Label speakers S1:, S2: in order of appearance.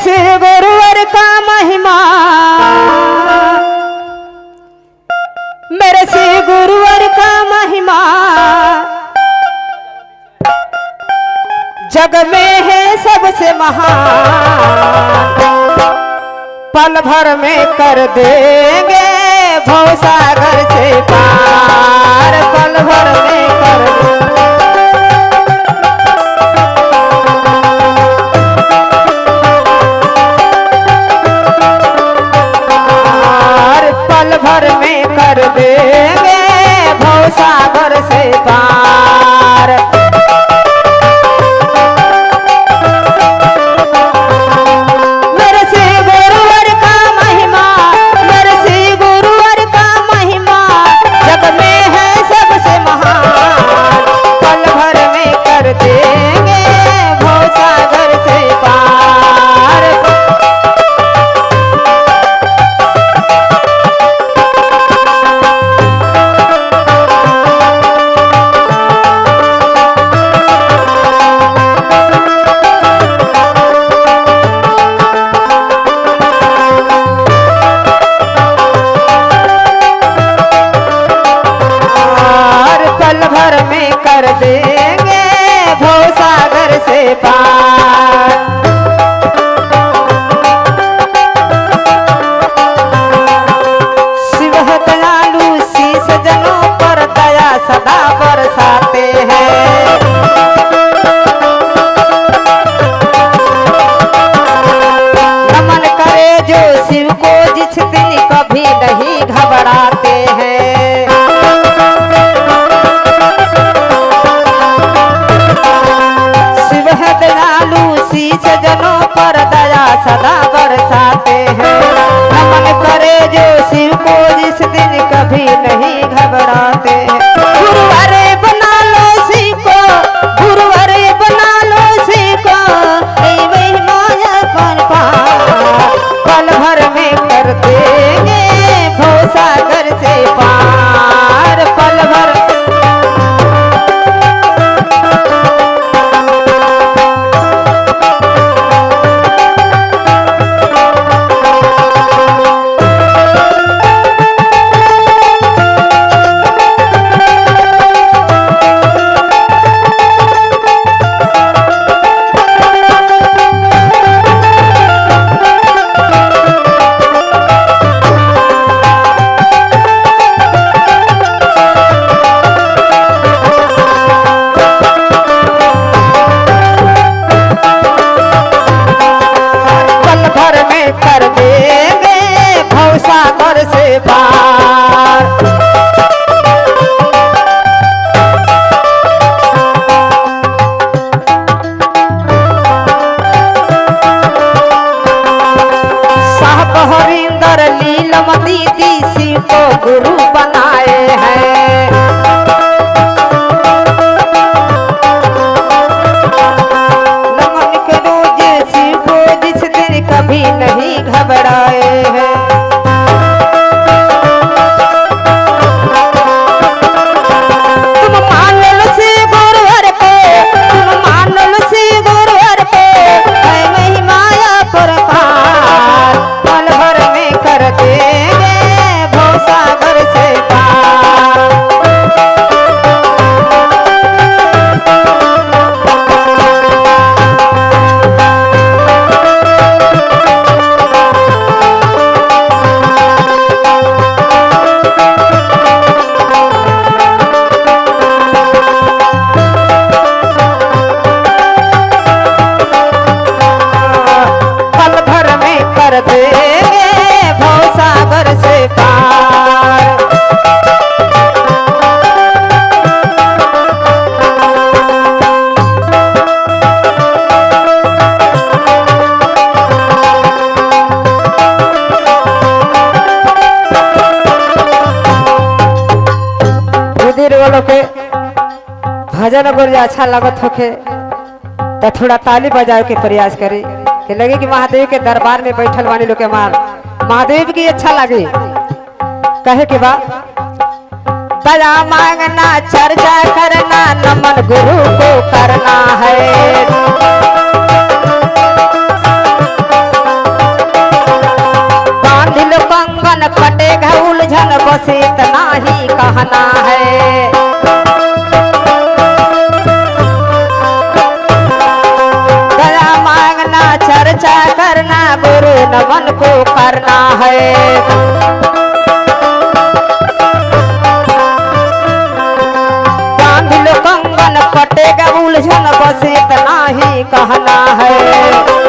S1: से गुरुवर का महिमा, मेरे से गुरुवर का महिमा जग में है सबसे महान। पल भर में कर देंगे भवसागर से पार, पल भर में कर पल भर में कर देंगे भवसागर से पार। मेरे से गुरुवर का महिमा, मेरे से गुरुवर का महिमा जग में है सबसे महान। पल भर में कर देंगे भवसागर से पार। कर देंगे भवसागर से पार। शिव दयालु शीस जनों पर दया सदा बरसाते हैं। नमन करे जो शिव को जिस दिन कभी नहीं घबराते हैं। जनों पर दया सदा बरसाते हैं। नमन करे जो शिव को जिस दिन कभी नहीं घबराते हैं। गुरुवारे बना लो सीखो, गुरुवारे बना लो सीखो, वही माया पर पार। पल भर में कर देंगे भवसागर से पार, पल भर। कर देंगे भवसागर से पार। साहब हरिंदर लीलम दीदी शिव को गुरु बनाए हैं। नमन करो जे शिव को जिस दिन कभी नहीं घबराए हैं। तुम मान लो से गुरुवर पे, तुम मान लो से गुरुवर पे, है वही माया पर पार। पल भर में कर देंगे भवसागर से पार। कर देंगे भवसागर से पार। रुधिर वालों के भजन अगर अच्छा लगत होके तो थोड़ा ताली बजाओ के प्रयास करी कि लगे कि महादेव के दरबार में बैठल वाले लोग के महादेव की अच्छा लगे। कहे के बाद दया मांगना, चर्चा करना, नमन गुरु को करना है। नमन को करना है। बांध लो कंगन कटेगा उलझन बस इतना ही कहना है।